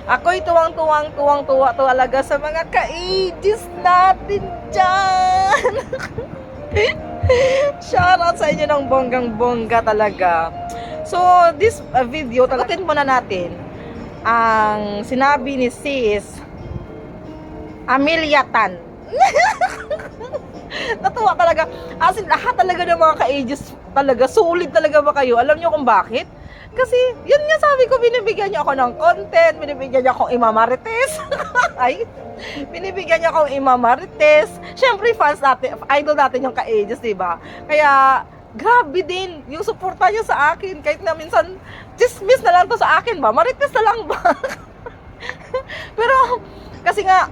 Ako'y tuwang-tuwa talaga sa mga ka-ages natin dyan. Shoutout sa inyo ng bonggang-bongga talaga. So, this video, tagutin muna natin ang sinabi ni Sis Amelia Tan. Natuwa talaga. As in, lahat talaga ng mga ka-ages talaga, solid talaga ba kayo? Alam nyo kung bakit? Kasi, yun nga sabi ko, binibigyan niyo ako ng content, binibigyan niyo akong imamarites. Ay, binibigyan niyo akong imamarites. Siyempre, fans natin, idol natin yung ka-ages, diba? Kaya, grabe din yung suporta niyo sa akin. Kahit na minsan, chismis na lang to sa akin ba? Marites na lang ba? Pero, kasi nga,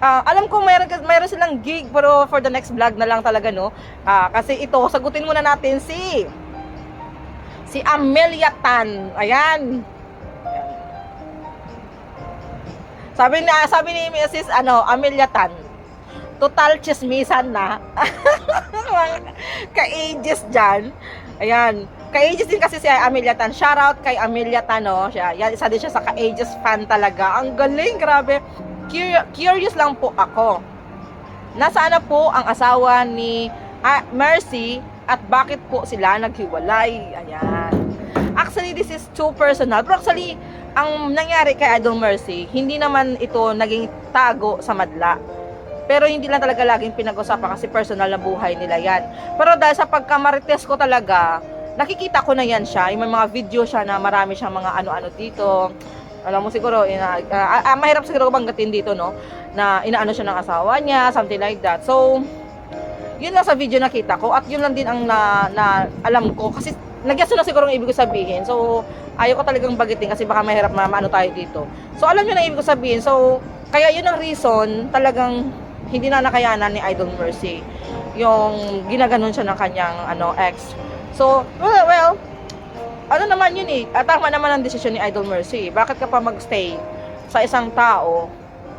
alam ko mayroon silang gig, pero for the next vlog na lang talaga, no? Kasi ito, sagutin muna natin si Amelia Tan. Ayan. Sabi ni Mrs. Amelia Tan, total chismisan na. Ka-ages dyan. Ayan. Ka-ages din kasi si Amelia Tan. Shoutout kay Amelia Tan, no? Yan, isa din siya sa ka-ages fan talaga. Ang galing, grabe. Curious lang po ako. Nasaan na po ang asawa ni Mercy at bakit po sila naghiwalay? Ayan. Actually, this is too personal. Pero actually, ang nangyari kay Idol Mercy, hindi naman ito naging tago sa madla. Pero hindi lang talaga laging pinag-usapan kasi personal na buhay nila yan. Pero dahil sa pagkamarites ko talaga, nakikita ko na yan siya. Yung may mga video siya na marami siyang mga ano-ano dito. Alam mo siguro, mahirap siguro banggatin dito, no? Na inaano siya ng asawa niya, something like that. So, yun lang sa video nakita ko. At yun lang din ang na alam ko. Kasi, nagyaso na siguro ang ibig ko sabihin. So, ayaw ko talagang bagitin kasi baka mahirap maano tayo dito. So, alam nyo na ibig ko sabihin. So, kaya yun ang reason, talagang hindi na nakayanan ni Idol Mercy. Yung ginaganon siya ng kanyang ex. So, well, ano naman yun eh, tama naman ang desisyon ni Idol Mercy. Bakit ka pa magstay sa isang tao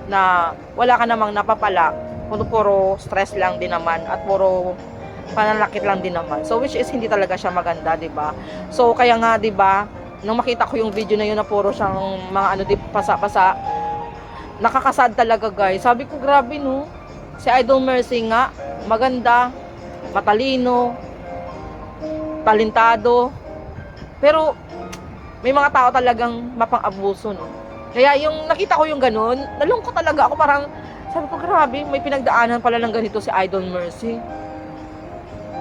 na wala ka namang napapala, puro stress lang din naman at puro pananakit lang din naman. So which is hindi talaga siya maganda, 'di ba? So kaya nga 'di ba, nung makita ko yung video na yun na puro siyang mga di pasa-pasa, nakakasad talaga, guys. Sabi ko, grabe no. Si Idol Mercy nga, maganda, matalino, talentado. Pero, may mga tao talagang mapang-abuso, no? Kaya yung nakita ko yung ganun, nalungkot talaga ako. Parang, sabi ko, grabe, may pinagdaanan pala ng ganito si Idol Mercy.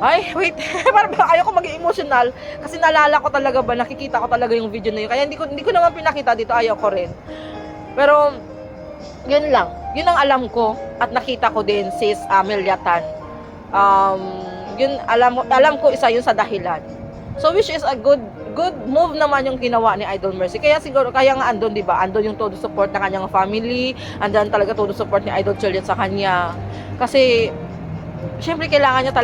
Ay, wait, parang ayoko maging emotional. Kasi naalala ko talaga ba, nakikita ko talaga yung video na yun. Kaya hindi ko naman pinakita dito, ayoko rin. Pero, yun lang. Yun ang alam ko. At nakita ko din, sis Amelia Tan. Yun, alam ko isa yun sa dahilan. So, which is a good move naman yung ginawa ni Idol Mercy. Kaya siguro, kaya nga andun, di ba? Andun yung todo support ng kanyang family. Andun talaga todo support ni Idol Juliet sa kanya. Kasi, syempre, kailangan niya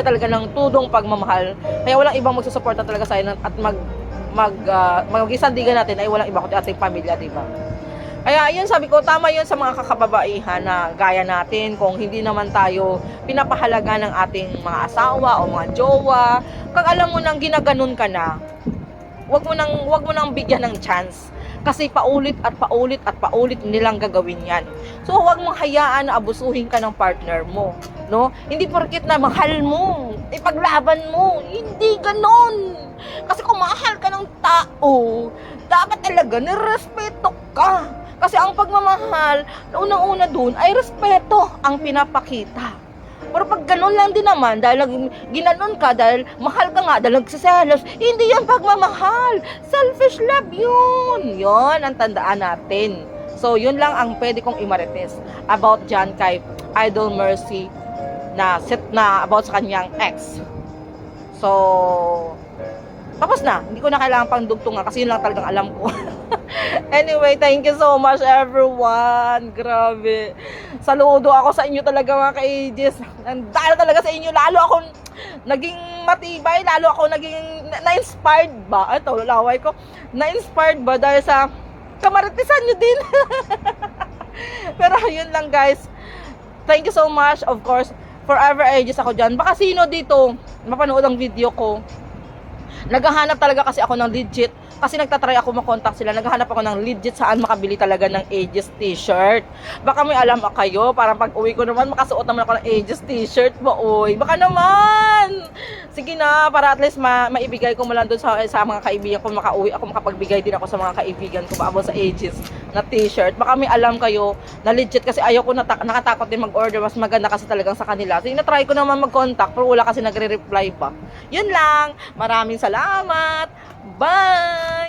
talaga ng tudong pagmamahal. Kaya walang ibang magsusuporta talaga sa atin at mag-isandigan natin ay walang iba kundi ating pamilya, di ba? Kaya yun, sabi ko, tama yun sa mga kakababaihan na gaya natin. Kung hindi naman tayo pinapahalaga ng ating mga asawa o mga jowa, kung alam mo nang ginaganon ka na, wag mo nang bigyan ng chance. Kasi paulit at paulit nilang gagawin yan. So, huwag mong hayaan na abusuhin ka ng partner mo. No? Hindi porket na mahal mo, ipaglaban mo. Hindi ganon. Kasi kung mahal ka ng tao, dapat talaga nirespeto ka. Kasi ang pagmamahal, unang-una dun ay respeto ang pinapakita. Pero pag ganun lang din naman, dahil ginanon ka, dahil mahal ka nga, dahil nagsiselos, hindi yan pagmamahal. Selfish love yun. Yun ang tandaan natin. So, yun lang ang pwede kong imarites about dyan kay Idol Mercy na about sa kanyang ex. So, tapos na. Hindi ko na kailangan pang dugtungan kasi yun lang talagang alam ko. Anyway, thank you so much everyone. Grabe. Saludo ako sa inyo talaga mga ka-ages. Dahil talaga sa inyo, lalo ako naging matibay, lalo ako naging na-inspired ba? Ito, laway ko. Na-inspired ba dahil sa kamaritisan nyo din. Pero yun lang, guys. Thank you so much. Of course, forever ages ako dyan. Baka sino dito mapanood ang video ko. Naghahanap talaga kasi ako ng legit. Kasi nagtatry ako makontak sila. Naghahanap ako ng legit saan makabili talaga ng Aegis t-shirt. Baka may alam kayo, para pag uwi ko naman, makasuot naman ako ng Aegis t-shirt ba, oy. Baka naman! Sige na, para at least maibigay ko mo lang doon sa mga kaibigan ko, makauwi ako, makapagbigay din ako sa mga kaibigan ko ba about sa Aegis na t-shirt. Baka may alam kayo na legit, kasi ayaw ko nakatakot din mag-order. Mas maganda kasi talagang sa kanila. So, na-try ko naman mag-contact, pero wala kasi nagre-reply pa. Yun lang. Maraming salamat. Bye!